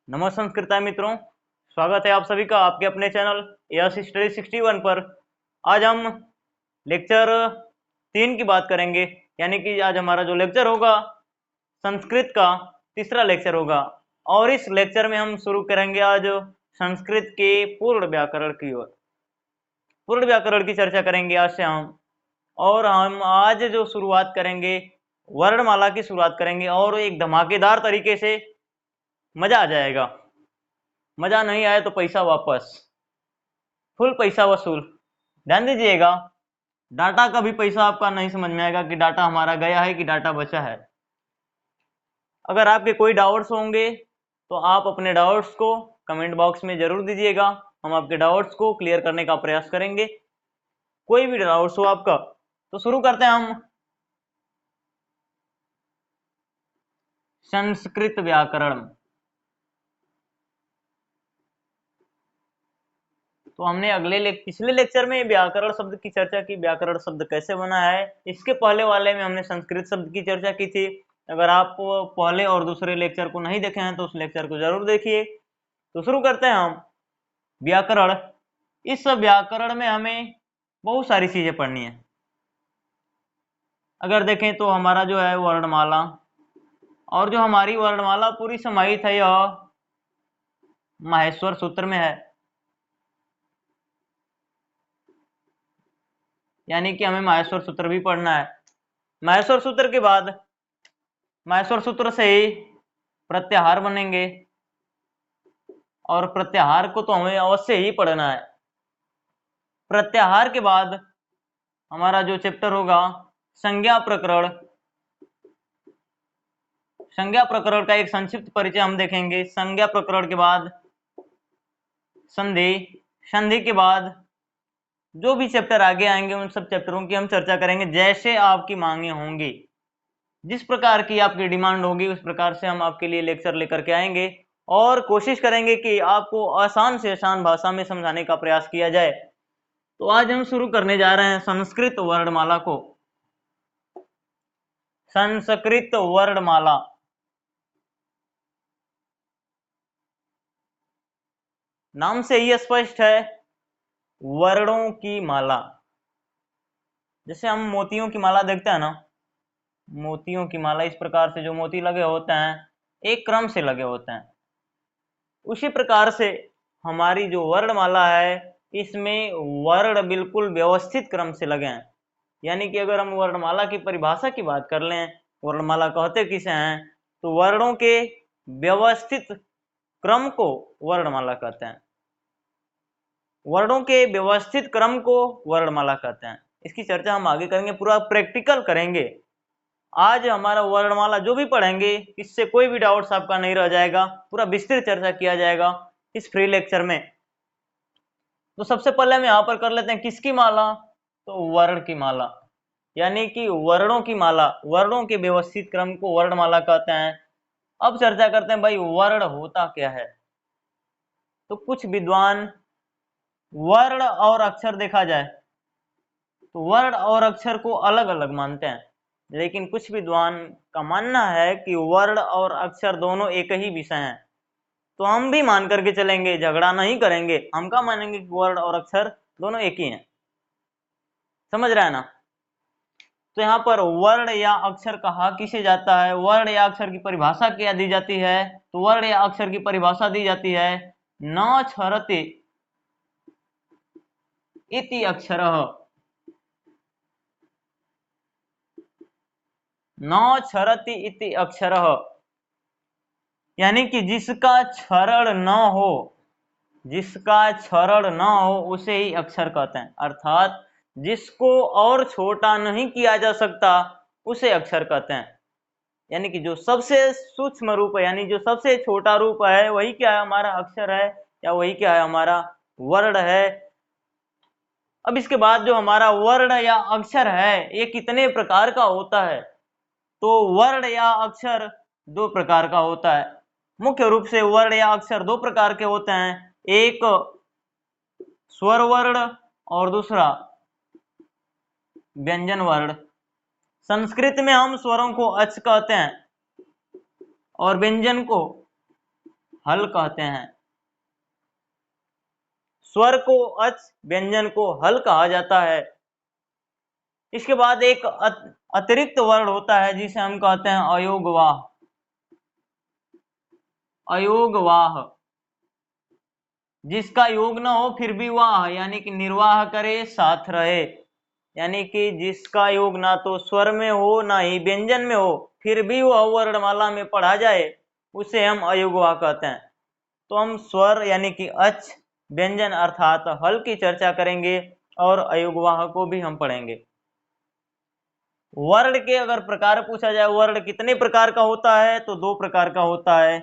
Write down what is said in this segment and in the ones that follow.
नमस्कार संस्कृत मित्रों, स्वागत है आप सभी का आपके अपने चैनल यस स्टडी 61 पर। आज हम लेक्चर 3 की बात करेंगे, यानी कि आज हमारा जो लेक्चर होगा संस्कृत का तीसरा लेक्चर होगा। और इस लेक्चर में हम शुरू करेंगे आज संस्कृत के पूर्ण व्याकरण की ओर। पूर्ण व्याकरण की चर्चा करेंगे आज से हम। और हम आज जो शुरुआत करेंगे वर्णमाला की शुरुआत करेंगे, और एक धमाकेदार तरीके से। मजा आ जाएगा, मजा नहीं आए तो पैसा वापस, फुल पैसा वसूल। ध्यान दीजिएगा, डाटा का भी पैसा आपका नहीं समझ में आएगा कि डाटा हमारा गया है कि डाटा बचा है। अगर आपके कोई डाउट्स होंगे तो आप अपने डाउट्स को कमेंट बॉक्स में जरूर दीजिएगा। हम आपके डाउट्स को क्लियर करने का प्रयास करेंगे। कोई भी डाउट्स हो आपका तो शुरू करते हैं हम संस्कृत व्याकरण। तो हमने पिछले लेक्चर में व्याकरण शब्द की चर्चा की, व्याकरण शब्द कैसे बना है। इसके पहले वाले में हमने संस्कृत शब्द की चर्चा की थी। अगर आप पहले और दूसरे लेक्चर को नहीं देखे हैं तो उस लेक्चर को जरूर देखिए। तो शुरू करते हैं हम व्याकरण। इस व्याकरण में हमें बहुत सारी चीजें पढ़नी है। अगर देखें तो हमारा जो है वर्णमाला, और जो हमारी वर्णमाला पूरी समाहित है यह माहेश्वर सूत्र में है। यानी कि हमें माहेश्वर सूत्र भी पढ़ना है। माहेश्वर सूत्र के बाद माहेश्वर सूत्र से ही प्रत्याहार बनेंगे, और प्रत्याहार को तो हमें अवश्य ही पढ़ना है। प्रत्याहार के बाद हमारा जो चैप्टर होगा संज्ञा प्रकरण। संज्ञा प्रकरण का एक संक्षिप्त परिचय हम देखेंगे। संज्ञा प्रकरण के बाद संधि, संधि के बाद जो भी चैप्टर आगे आएंगे उन सब चैप्टरों की हम चर्चा करेंगे जैसे आपकी मांगे होंगी। जिस प्रकार की आपकी डिमांड होगी उस प्रकार से हम आपके लिए लेक्चर लेकर के आएंगे, और कोशिश करेंगे कि आपको आसान से आसान भाषा में समझाने का प्रयास किया जाए। तो आज हम शुरू करने जा रहे हैं संस्कृत वर्णमाला को। संस्कृत वर्णमाला नाम से ही स्पष्ट है, वर्णों की माला। जैसे हम मोतियों की माला देखते हैं ना, मोतियों की माला, इस प्रकार से जो मोती लगे होते हैं एक क्रम से लगे होते हैं। उसी प्रकार से हमारी जो वर्णमाला है इसमें वर्ण बिल्कुल व्यवस्थित क्रम से लगे हैं। यानी कि अगर हम वर्णमाला की परिभाषा की बात कर लें, वर्णमाला कहते किसे हैं, तो वर्णों के व्यवस्थित क्रम को वर्णमाला कहते हैं। वर्णों के व्यवस्थित क्रम को वर्णमाला कहते हैं। इसकी चर्चा हम आगे करेंगे, पूरा प्रैक्टिकल करेंगे। आज हमारा वर्णमाला जो भी पढ़ेंगे इससे कोई भी डाउट्स आपका नहीं रह जाएगा, पूरा विस्तृत चर्चा किया जाएगा इस फ्री लेक्चर में। तो सबसे पहले हम यहाँ पर कर लेते हैं किसकी माला, तो वर्ण की माला। यानी कि वर्णों की माला, वर्णों के व्यवस्थित क्रम को वर्णमाला कहते हैं। अब चर्चा करते हैं भाई वर्ण होता क्या है। तो कुछ विद्वान वर्ण और अक्षर देखा जाए तो वर्ण और अक्षर को अलग अलग मानते हैं, लेकिन कुछ विद्वान का मानना है कि वर्ण और अक्षर दोनों एक ही विषय हैं। तो हम भी मान करके चलेंगे, झगड़ा नहीं करेंगे। हम क्या मानेंगे कि वर्ण और अक्षर दोनों एक ही हैं। समझ रहा है ना। तो यहाँ पर वर्ण या अक्षर कहा किसे जाता है, वर्ण या अक्षर की परिभाषा क्या दी जाती है, तो वर्ण या अक्षर की परिभाषा दी जाती है न क्षरते इति अक्षरः, न क्षरति इति अक्षरः। यानी कि जिसका क्षरण न हो, जिसका क्षरण न हो उसे ही अक्षर कहते हैं। अर्थात जिसको और छोटा नहीं किया जा सकता उसे अक्षर कहते हैं। यानी कि जो सबसे सूक्ष्म रूप है, यानी जो सबसे छोटा रूप है वही क्या है, हमारा अक्षर है, या वही क्या है, हमारा वर्ण है। अब इसके बाद जो हमारा वर्ण या अक्षर है ये कितने प्रकार का होता है, तो वर्ण या अक्षर दो प्रकार का होता है। मुख्य रूप से वर्ण या अक्षर दो प्रकार के होते हैं, एक स्वर वर्ण और दूसरा व्यंजन वर्ण। संस्कृत में हम स्वरों को अच कहते हैं और व्यंजन को हल कहते हैं। स्वर को अच, व्यंजन को हल कहा जाता है। इसके बाद एक अतिरिक्त वर्ण होता है जिसे हम कहते हैं अयोगवाह। अयोगवाह, जिसका योग न हो फिर भी वाह यानी कि निर्वाह करे, साथ रहे, यानी कि जिसका योग ना तो स्वर में हो ना ही व्यंजन में हो, फिर भी वह वर्णमाला में पढ़ा जाए, उसे हम अयोगवाह कहते हैं। तो हम स्वर यानी कि अच, व्यंजन अर्थात हल की चर्चा करेंगे और अयोगवाह को भी हम पढ़ेंगे। वर्ण के अगर प्रकार पूछा जाए, वर्ण कितने प्रकार का होता है, तो 2 प्रकार का होता है।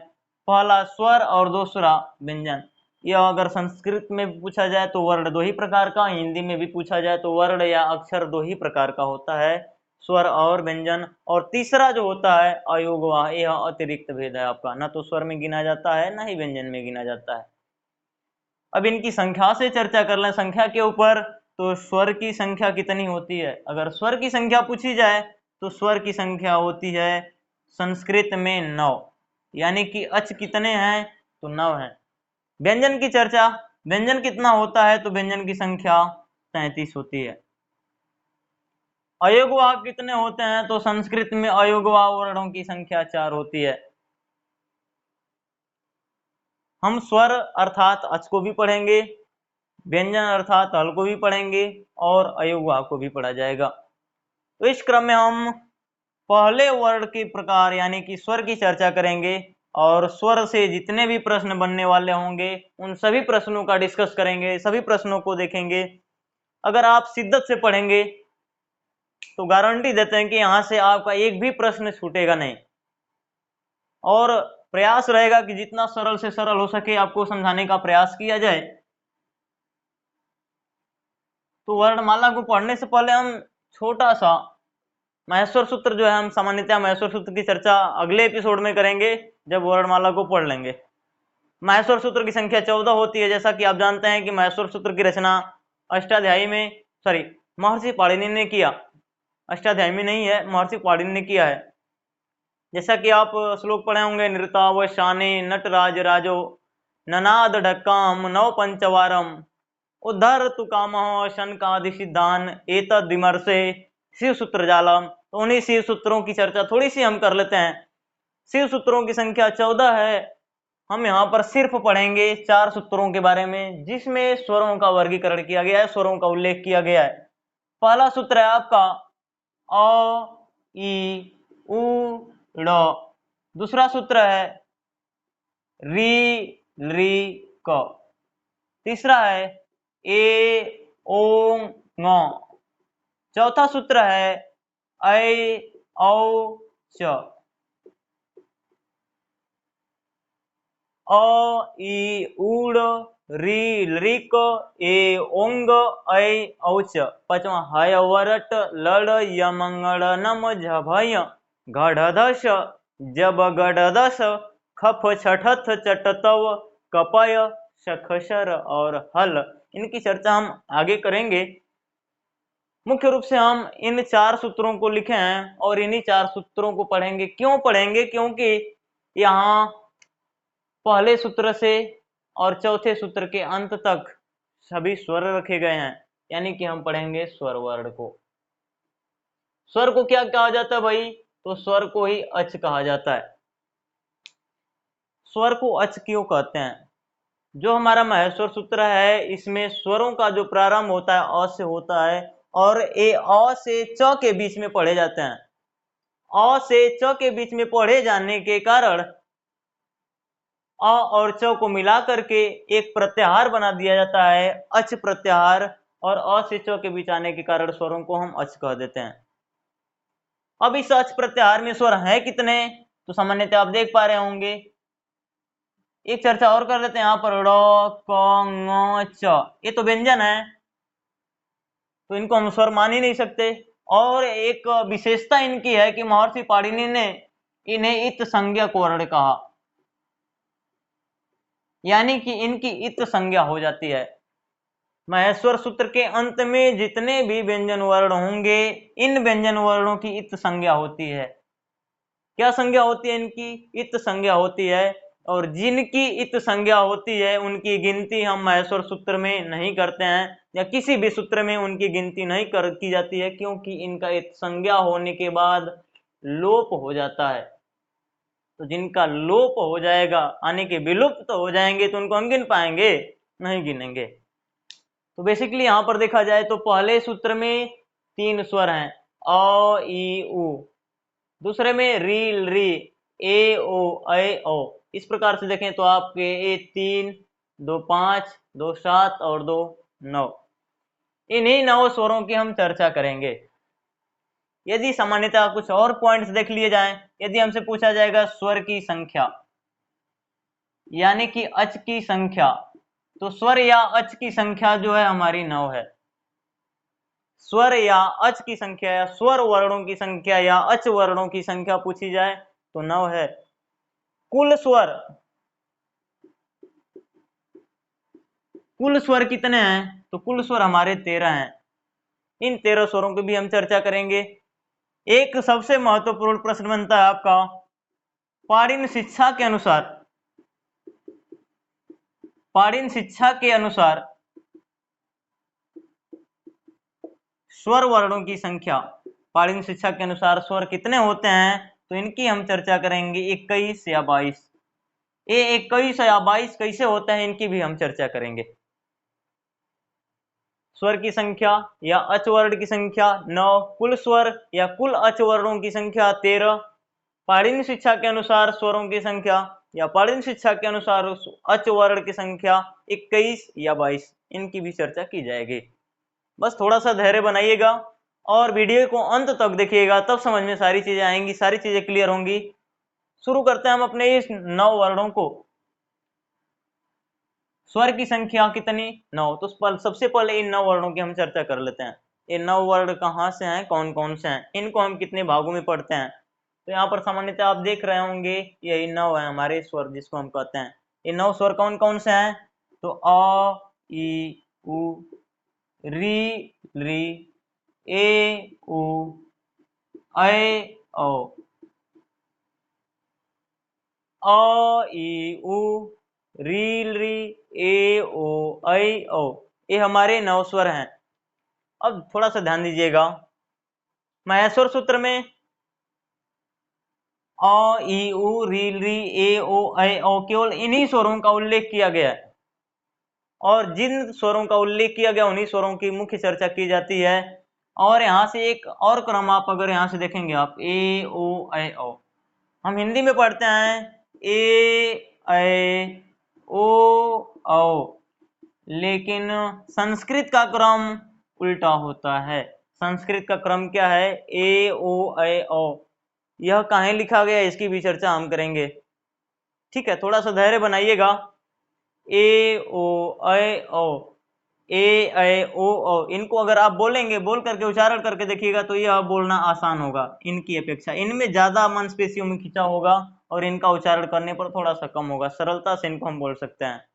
पहला स्वर और दूसरा व्यंजन। यह अगर संस्कृत में पूछा जाए तो वर्ण 2 ही प्रकार का, हिंदी में भी पूछा जाए तो वर्ण या अक्षर 2 ही प्रकार का होता है, स्वर और व्यंजन। और तीसरा जो होता है अयोगवाह, यह अतिरिक्त भेद है आपका, ना तो स्वर में गिना जाता है ना ही व्यंजन में गिना जाता है। अब इनकी संख्या से चर्चा कर लें, संख्या के ऊपर। तो स्वर की संख्या कितनी होती है, अगर स्वर की संख्या पूछी जाए तो स्वर की संख्या होती है संस्कृत में 9, यानी कि अच कितने हैं, तो 9 हैं। व्यंजन की चर्चा, व्यंजन कितना होता है, तो व्यंजन की संख्या 33 होती है। अयोगवाह कितने होते हैं, तो संस्कृत में अयोगवाह वर्णों की संख्या 4 होती है। हम स्वर अर्थात अच को भी पढ़ेंगे, व्यंजन अर्थात हल को भी पढ़ेंगे और अयोगवाह को भी पढ़ा जाएगा। तो इस क्रम में हम पहले वर्ण के प्रकार यानी कि स्वर की चर्चा करेंगे और स्वर से जितने भी प्रश्न बनने वाले होंगे उन सभी प्रश्नों का डिस्कस करेंगे, सभी प्रश्नों को देखेंगे। अगर आप शिद्दत से पढ़ेंगे तो गारंटी देते हैं कि यहाँ से आपका एक भी प्रश्न छूटेगा नहीं, और प्रयास रहेगा कि जितना सरल से सरल हो सके आपको समझाने का प्रयास किया जाए। तो वर्णमाला को पढ़ने से पहले हम छोटा सा महेश्वर सूत्र जो है, हम सामान्यतः महेश्वर सूत्र की चर्चा अगले एपिसोड में करेंगे जब वर्णमाला को पढ़ लेंगे। महेश्वर सूत्र की संख्या 14 होती है। जैसा कि आप जानते हैं कि महेश्वर सूत्र की रचना अष्टाध्यायी में, महर्षि पाणिनि ने किया, अष्टाध्यायी में नहीं है, महर्षि पाणिनि ने किया है। जैसा कि आप श्लोक पढ़े होंगे, नृतावशाने नटराज राजो ननाद ढक्काम नव पंचवारम उद्धर तु कामः शनकादि सिद्धान एतद विमर्शे शिव सूत्र जालम। तो उन्हीं शिव सूत्रों की चर्चा थोड़ी सी हम कर लेते हैं। शिव सूत्रों की संख्या 14 है। हम यहाँ पर सिर्फ पढ़ेंगे 4 सूत्रों के बारे में जिसमें स्वरों का वर्गीकरण किया गया है, स्वरों का उल्लेख किया गया है। पहला सूत्र है आपका अ ई उ ड़। दूसरा सूत्र है री री क। तीसरा है ए ओं ङ। चौथा सूत्र है ऐ औ च। अ ई ऊड़ री ऋक ए ओंग ऐ औ च। पांचवा हय वरट लड़ यमंगड़ नम झभय घढ़धस जब गढ़दस खफ छठथ चटतव कपय शखशर और हल। इनकी चर्चा हम आगे करेंगे। मुख्य रूप से हम इन 4 सूत्रों को लिखे हैं और इन्हीं 4 सूत्रों को पढ़ेंगे। क्यों पढ़ेंगे, क्योंकि यहाँ पहले सूत्र से और चौथे सूत्र के अंत तक सभी स्वर रखे गए हैं, यानी कि हम पढ़ेंगे स्वर वर्ण को। स्वर को क्या कहा जाता है भाई, तो स्वर को ही अच कहा जाता है। स्वर को अच क्यों कहते हैं, जो हमारा महेश्वर सूत्र है इसमें स्वरों का जो प्रारंभ होता है अ से होता है और ये अ से च के बीच में पढ़े जाते हैं। अ से च के बीच में पढ़े जाने के कारण अ और च को मिला करके एक प्रत्याहार बना दिया जाता है, अच प्रत्याहार, और अ से च के बीच आने के कारण स्वरों को हम अच कह देते हैं। अब इस अच प्रत्याहार में स्वर हैं कितने, तो सामान्यतः आप देख पा रहे होंगे। एक चर्चा और कर लेते हैं यहाँ पर, ड़ क ङ च, ये तो व्यंजन है तो इनको हम स्वर मान ही नहीं सकते। और एक विशेषता इनकी है कि महर्षि पाणिनि ने इन्हें इत संज्ञक वर्ण कहा, यानी कि इनकी इत संज्ञा हो जाती है। महेश्वर सूत्र के अंत में जितने भी व्यंजन वर्ण होंगे इन व्यंजन वर्णों की इत संज्ञा होती है। क्या संज्ञा होती है इनकी, इत संज्ञा होती है। और जिनकी इत संज्ञा होती है उनकी गिनती हम महेश्वर सूत्र में नहीं करते हैं, या किसी भी सूत्र में उनकी गिनती नहीं की जाती है, क्योंकि इनका इत संज्ञा होने के बाद लोप हो जाता है। तो जिनका लोप हो जाएगा, यानी कि विलुप्त तो हो जाएंगे, तो उनको हम गिन पाएंगे? नहीं गिनेंगे। तो बेसिकली यहां पर देखा जाए तो पहले सूत्र में 3 स्वर हैं, अ ई उ, दूसरे में री री ए ओ ऐ ओ। इस प्रकार से देखें तो आपके ए 3, 2 5, 2 7 और 2 9, इन्हीं 9 स्वरों की हम चर्चा करेंगे। यदि सामान्यतः कुछ और पॉइंट्स देख लिए जाएं, यदि हमसे पूछा जाएगा स्वर की संख्या यानी कि अच की संख्या, तो स्वर या अच की संख्या जो है हमारी 9 है। स्वर या अच की संख्या या स्वर वर्णों की संख्या या अच वर्णों की संख्या पूछी जाए तो 9 है। कुल स्वर कितने हैं? तो कुल स्वर हमारे 13 हैं। इन 13 स्वरों की भी हम चर्चा करेंगे। एक सबसे महत्वपूर्ण प्रश्न बनता है आपका, पाणिनि शिक्षा के अनुसार स्वर वर्णों की संख्या, पाणिनि शिक्षा के अनुसार स्वर कितने होते हैं? तो इनकी हम चर्चा करेंगे, 21 या 22। ये 21 या 22 कैसे होते हैं, इनकी भी हम चर्चा करेंगे। स्वर की संख्या या अच वर्ण की संख्या 9, कुल स्वर या कुल अच वर्णों की संख्या 13, पाणिनि शिक्षा के अनुसार स्वरों की संख्या या पाणिनि शिक्षा के अनुसार अच वर्ण की संख्या 21 या 22, इनकी भी चर्चा की जाएगी। बस थोड़ा सा धैर्य बनाइएगा और वीडियो को अंत तक देखिएगा, तब समझ में सारी चीजें आएंगी, सारी चीजें क्लियर होंगी। शुरू करते हैं हम अपने इस 9 वर्णों को। स्वर की संख्या कितनी? 9। तो सबसे पहले इन 9 वर्णों की हम चर्चा कर लेते हैं। ये 9 वर्ण कहाँ से हैं, कौन कौन से हैं, इनको हम कितने भागों में पढ़ते हैं? तो यहाँ पर सामान्यतः आप देख रहे होंगे यही 9 है हमारे स्वर, जिसको हम कहते हैं। ये 9 स्वर कौन कौन से हैं? तो अ ई उ री री ए उ ऐ ओ, अ ई उ री री ए ओ ऐ ओ, ये हमारे 9 स्वर हैं। अब थोड़ा सा ध्यान दीजिएगा, महेश्वर सूत्र में अ ई उ री री ए ओ ऐ ओ केवल इन्हीं स्वरों का उल्लेख किया गया है, और जिन स्वरों का उल्लेख किया गया उन्हीं स्वरों की मुख्य चर्चा की जाती है। और यहाँ से एक और क्रम आप अगर यहाँ से देखेंगे आप, ए ओ ऐ ओ, हम हिंदी में पढ़ते हैं ए ऐ ओ औ, लेकिन संस्कृत का क्रम उल्टा होता है। संस्कृत का क्रम क्या है? ए ओ ऐ ओ। यह कहाँ लिखा गया है, इसकी भी चर्चा हम करेंगे। ठीक है, थोड़ा सा धैर्य बनाइएगा। ए ओ ऐ ओ, ए ऐ ओ औ, इनको अगर आप बोलेंगे, बोल करके उच्चारण करके देखिएगा तो यह बोलना आसान होगा इनकी अपेक्षा। इनमें ज्यादा मांसपेशियों में खिंचा होगा और इनका उच्चारण करने पर थोड़ा सा कम होगा। सरलता से इनको हम बोल सकते हैं।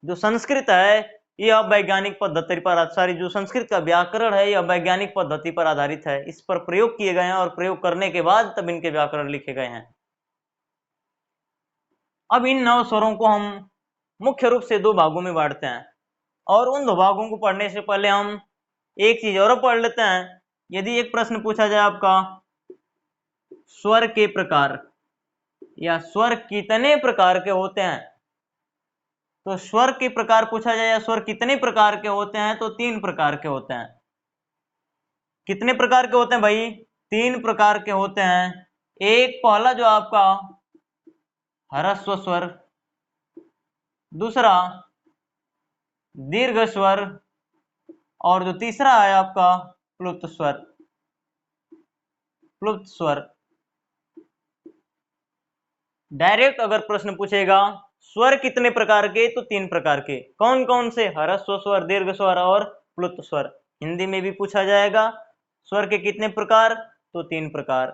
जो संस्कृत है यह वैज्ञानिक पद्धति पर, सारी जो संस्कृत का व्याकरण है यह वैज्ञानिक पद्धति पर आधारित है। इस पर प्रयोग किए गए हैं और प्रयोग करने के बाद तब इनके व्याकरण लिखे गए हैं। अब इन 9 स्वरों को हम मुख्य रूप से 2 भागों में बांटते हैं, और उन 2 भागों को पढ़ने से पहले हम एक चीज और पढ़ लेते हैं। यदि एक प्रश्न पूछा जाए आपका, स्वर के प्रकार या स्वर कितने प्रकार के होते हैं, तो स्वर के प्रकार पूछा जाए या स्वर कितने प्रकार के होते हैं, तो 3 प्रकार के होते हैं। कितने प्रकार के होते हैं भाई? 3 प्रकार के होते हैं। एक पहला जो आपका ह्रस्व स्वर, दूसरा दीर्घ स्वर, और जो तीसरा है आपका प्लुत स्वर। डायरेक्ट अगर प्रश्न पूछेगा स्वर कितने प्रकार के, तो 3 प्रकार के। कौन कौन से? ह्रस्व स्वर, दीर्घ स्वर और प्लुत स्वर। हिंदी में भी पूछा जाएगा स्वर के कितने प्रकार, तो 3 प्रकार।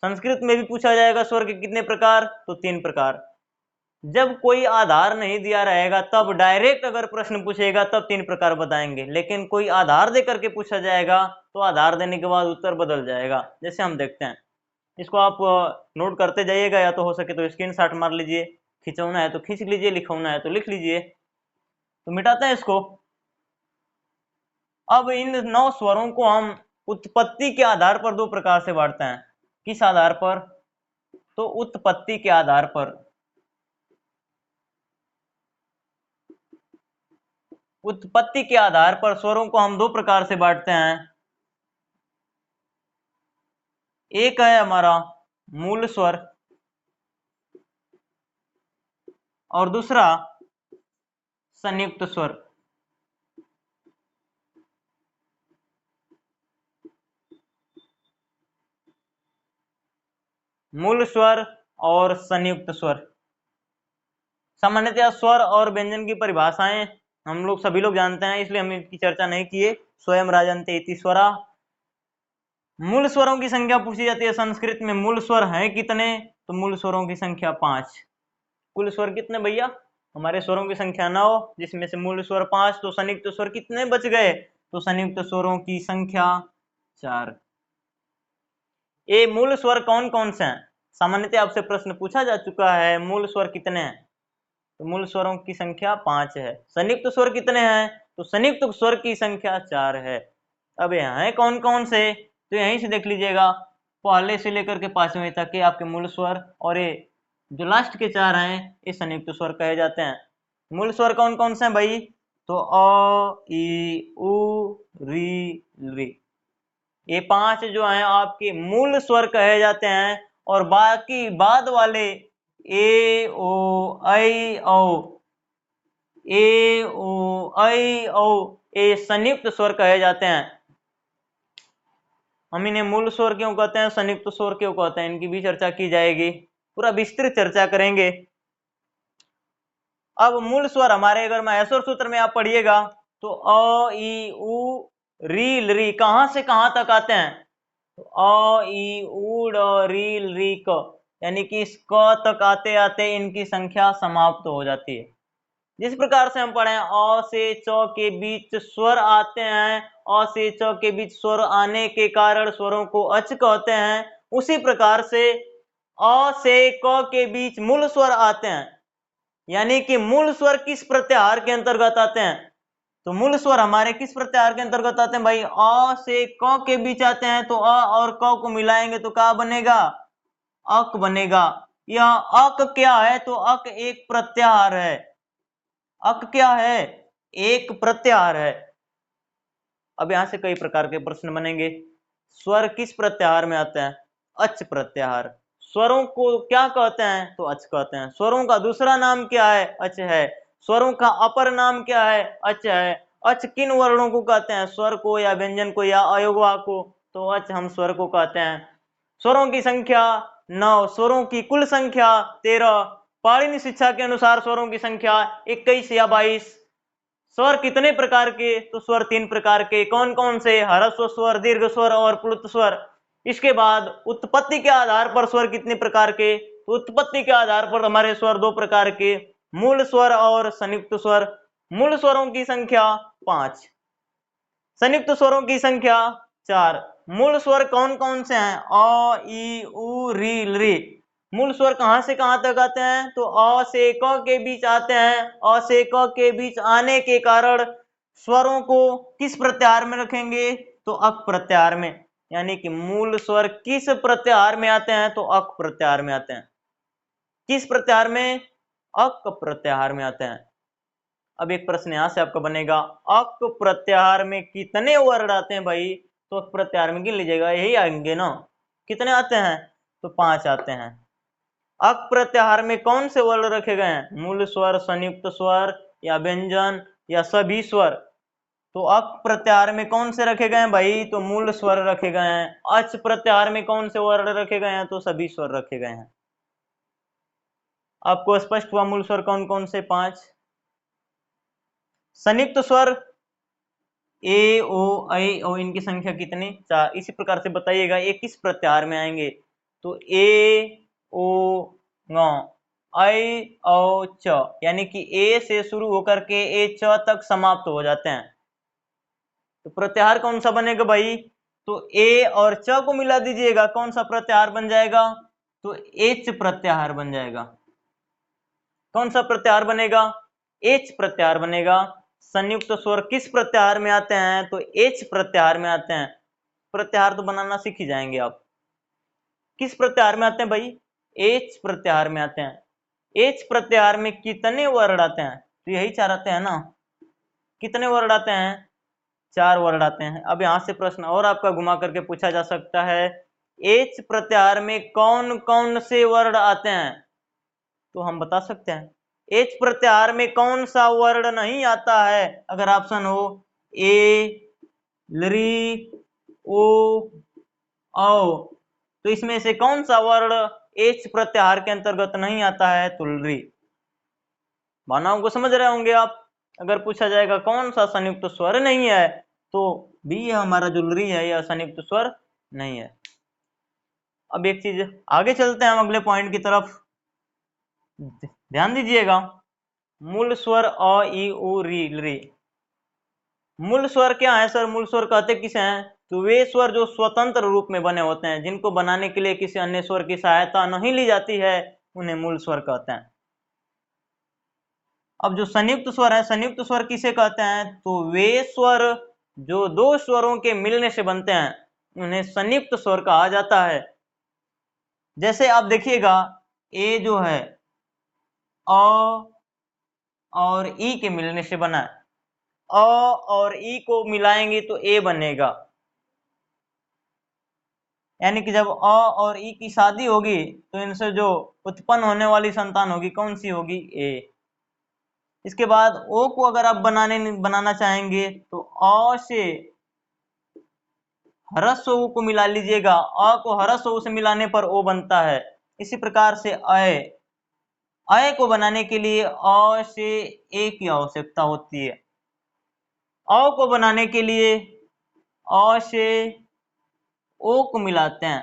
संस्कृत में भी पूछा जाएगा स्वर के कितने प्रकार, तो 3 प्रकार। जब कोई आधार नहीं दिया रहेगा तब डायरेक्ट अगर प्रश्न पूछेगा तब 3 प्रकार बताएंगे, लेकिन कोई आधार दे करके पूछा जाएगा तो आधार देने के बाद उत्तर बदल जाएगा। जैसे हम देखते हैं, इसको आप नोट करते जाइएगा, या तो हो सके तो स्क्रीनशॉट मार लीजिए। खिंचौना है तो खींच लीजिए, लिखौना है तो लिख लीजिए। तो मिटाते हैं इसको। अब इन 9 स्वरों को हम उत्पत्ति के आधार पर 2 प्रकार से बांटते हैं। किस आधार पर? तो उत्पत्ति के आधार पर। उत्पत्ति के आधार पर स्वरों को हम 2 प्रकार से बांटते हैं। एक है हमारा मूल स्वर और दूसरा संयुक्त स्वर। मूल स्वर और संयुक्त स्वर। सामान्यतः स्वर और व्यंजन की परिभाषाएं हम लोग सभी लोग जानते हैं, इसलिए हम इनकी चर्चा नहीं किए। स्वयं राजन्ते इति स्वरा। मूल स्वरों की संख्या पूछी जाती है संस्कृत में। मूल स्वर हैं कितने? तो मूल स्वरों की संख्या 5। कुल स्वर कितने भैया? हमारे स्वरों की संख्या 9, जिसमें से मूल स्वर 5। तो संयुक्त स्वर कितने बच गए? तो संयुक्त स्वरों की संख्या 4। ये मूल स्वर कौन कौन से हैं? सामान्यतः आपसे प्रश्न पूछा जा चुका है, मूल स्वर कितने हैं? तो मूल स्वरों की संख्या 5 है। संयुक्त स्वर कितने हैं? तो संयुक्त स्वर की संख्या 4 है। अब यहाँ है कौन कौन से? तो यहीं से देख लीजिएगा, पहले से लेकर के 5वें तक के आपके मूल स्वर, और ये जो लास्ट के 4 हैं ये संयुक्त स्वर कहे जाते हैं। मूल स्वर कौन कौन से हैं भाई? तो अ, ई, उ, री, री। ये 5 जो हैं आपके मूल स्वर कहे जाते हैं, और बाकी बाद वाले ए, ओ, ऐ, औ, ए, ओ, ऐ, औ, ये संयुक्त स्वर कहे जाते हैं। हम इन्हें मूल स्वर क्यों कहते हैं, संयुक्त स्वर क्यों कहते हैं, इनकी भी चर्चा की जाएगी, पूरा विस्तृत चर्चा करेंगे। अब मूल स्वर हमारे अगर माहेश्वर सूत्र में आप पढ़िएगा तो अ, ई, उ, री, री कहां से कहां तक आते हैं? तो अ, ई, उ, री, री, क, यानी कि इस क तक आते आते इनकी संख्या समाप्त हो जाती है। जिस प्रकार से हम पढ़े अ से च के बीच स्वर आते हैं, अ से च के बीच स्वर आने के कारण स्वरों को अच कहते हैं, उसी प्रकार से अ से क के बीच मूल स्वर आते हैं। यानी कि मूल स्वर किस प्रत्याहार के अंतर्गत आते हैं? तो मूल स्वर हमारे किस प्रत्याहार के अंतर्गत आते हैं भाई? अ से क के बीच आते हैं, तो अ और क को मिलाएंगे तो क्या बनेगा? अक बनेगा। यह अक क्या है? तो अक एक प्रत्याहार है। अक क्या है? एक प्रत्याहार है। अब यहां से कई प्रकार के प्रश्न बनेंगे। स्वर किस प्रत्याहार में आते हैं? अच प्रत्याहार। स्वरों को क्या कहते हैं? तो अच कहते हैं। स्वरों का दूसरा नाम क्या है? अच है। स्वरों का अपर नाम क्या है? अच है। अच किन वर्णों को कहते हैं? स्वर को या व्यंजन को या अयोगवा को? तो अच हम स्वर को कहते हैं। स्वरों की संख्या 9, स्वरों की कुल संख्या 13। पाणिनि शिक्षा के अनुसार स्वरों की संख्या 21 या 22। स्वर कितने प्रकार के? तो स्वर 3 प्रकार के। कौन कौन से? ह्रस्व स्वर, दीर्घ स्वर और प्लुत स्वर। इसके बाद उत्पत्ति के आधार पर स्वर कितने प्रकार के? तो उत्पत्ति के आधार पर हमारे स्वर 2 प्रकार के, मूल स्वर और संयुक्त स्वर। मूल स्वरों की संख्या 5, संयुक्त स्वरों की संख्या 4। मूल स्वर कौन कौन से हैं? अ, ई, उ, री, री। मूल स्वर कहां से कहां तक आते हैं? तो अ से क के बीच आते हैं। अ से क के बीच आने के कारण स्वरों को किस प्रत्याहार में रखेंगे? तो अक प्रत्याहार में। यानी कि मूल स्वर किस प्रत्याहार में आते हैं? तो अक प्रत्याहार में आते हैं। किस प्रत्याहार में? अक प्रत्याहार में आते हैं। अब एक प्रश्न यहां से आपका बनेगा, अक प्रत्याहार में कितने वर्ण आते हैं भाई? तो अक प्रत्याहार में गिन लीजिएगा, यही आएंगे ना। कितने आते हैं? तो 5 आते हैं। अक प्रत्याहार में कौन से वर्ण रखे गए हैं? मूल स्वर, संयुक्त स्वर या व्यंजन या सभी स्वर? तो अक प्रत्याहार में कौन से रखे गए हैं भाई? तो मूल स्वर रखे गए हैं। अच प्रत्याहार में कौन से वर्ण रखे गए हैं? तो सभी स्वर रखे गए हैं। आपको स्पष्ट हुआ मूल स्वर कौन कौन से? 5। संयुक्त स्वर ए, ओ, ऐ, ओ, इनकी संख्या कितनी? 4। इसी प्रकार से बताइएगा ये किस प्रत्याहार में आएंगे? तो ए, ओ, ङ, ऐ, औ, च, यानी कि ए से शुरू होकर के ए च तक समाप्त हो जाते हैं। तो प्रत्याहार कौन सा बनेगा भाई? तो ए और च को मिला दीजिएगा, कौन सा प्रत्याहार बन जाएगा? तो एच प्रत्याहार बन जाएगा। कौन सा प्रत्याहार बनेगा? एच प्रत्याहार बनेगा। संयुक्त स्वर किस प्रत्याहार में आते हैं? तो एच प्रत्याहार में आते हैं। प्रत्याहार तो बनाना सीख ही जाएंगे आप। किस प्रत्याहार में आते हैं भाई? एच प्रत्याहार में आते हैं। एच प्रत्याहार में कितने वर्ण आते हैं? तो यही चार आते हैं ना। कितने वर्ण आते हैं? 4 वर्ण आते हैं। अब यहां से प्रश्न और आपका घुमा करके पूछा जा सकता है, एच प्रत्याहार में कौन कौन से वर्ण आते हैं? तो हम बता सकते हैं, एच प्रत्याहार में कौन सा वर्ण नहीं आता है? अगर ऑप्शन हो ए, ली, ओ, औ, तो इसमें से कौन सा वर्ण एच प्रत्याहार के अंतर्गत नहीं आता है? तो ली। भावनाओं को समझ रहे होंगे आप। अगर पूछा जाएगा कौन सा संयुक्त स्वर नहीं है, तो बी है हमारा जो ली है, यह संयुक्त स्वर नहीं है। अब एक चीज आगे चलते हैं हम अगले पॉइंट की तरफ। ध्यान दीजिएगा, मूल स्वर अ, ई, उ, री, ली। मूल स्वर क्या है सर? मूल स्वर कहते किसे हैं? तो वे स्वर जो स्वतंत्र रूप में बने होते हैं, जिनको बनाने के लिए किसी अन्य स्वर की सहायता नहीं ली जाती है, उन्हें मूल स्वर कहते हैं। अब जो संयुक्त स्वर है, संयुक्त स्वर किसे कहते हैं? तो वे स्वर जो दो स्वरों के मिलने से बनते हैं, उन्हें संयुक्त स्वर कहा जाता है। जैसे आप देखिएगा, ए जो है अ और ई के मिलने से बना है। अ और ई को मिलाएंगे तो ए बनेगा, यानी कि जब अ और ई की शादी होगी तो इनसे जो उत्पन्न होने वाली संतान होगी, कौन सी होगी? ए। इसके बाद ओ को अगर आप बनाना चाहेंगे तो अ से ह्रस्व उ को मिला लीजिएगा। अ को ह्रस्व उ से मिलाने पर ओ बनता है। इसी प्रकार से अय, अय को बनाने के लिए अ से ए की आवश्यकता होती है। अ को बनाने के लिए अ से ओ को मिलाते हैं,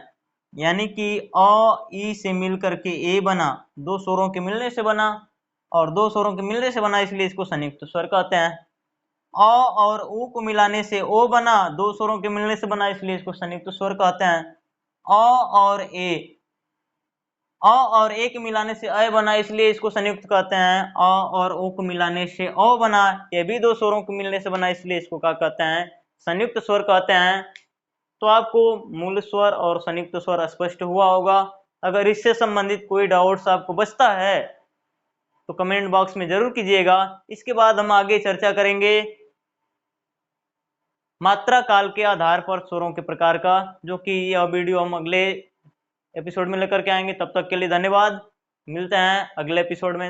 यानी कि अ ई से मिल करके ए बना, दो स्वरों के मिलने से बना, और दो स्वरों के मिलने से बना, इसलिए इसको संयुक्त स्वर कहते हैं। अ और उ को मिलाने से ओ बना, दो स्वरों के मिलने से बना, इसलिए इसको संयुक्त स्वर कहते हैं। अ और ए, अ और ए के मिलाने से अय बना, इसलिए इसको संयुक्त कहते हैं। अ और ओ को मिलाने से ओ बना, ये भी दो स्वरों के मिलने से बना, इसलिए इसको क्या कहते हैं? संयुक्त स्वर कहते हैं। तो आपको मूल स्वर और संयुक्त स्वर स्पष्ट हुआ होगा। अगर इससे संबंधित कोई डाउट्स आपको बचता है तो कमेंट बॉक्स में जरूर कीजिएगा। इसके बाद हम आगे चर्चा करेंगे मात्रा काल के आधार पर स्वरों के प्रकार का, जो कि यह वीडियो हम अगले एपिसोड में लेकर के आएंगे। तब तक के लिए धन्यवाद। मिलते हैं अगले एपिसोड में।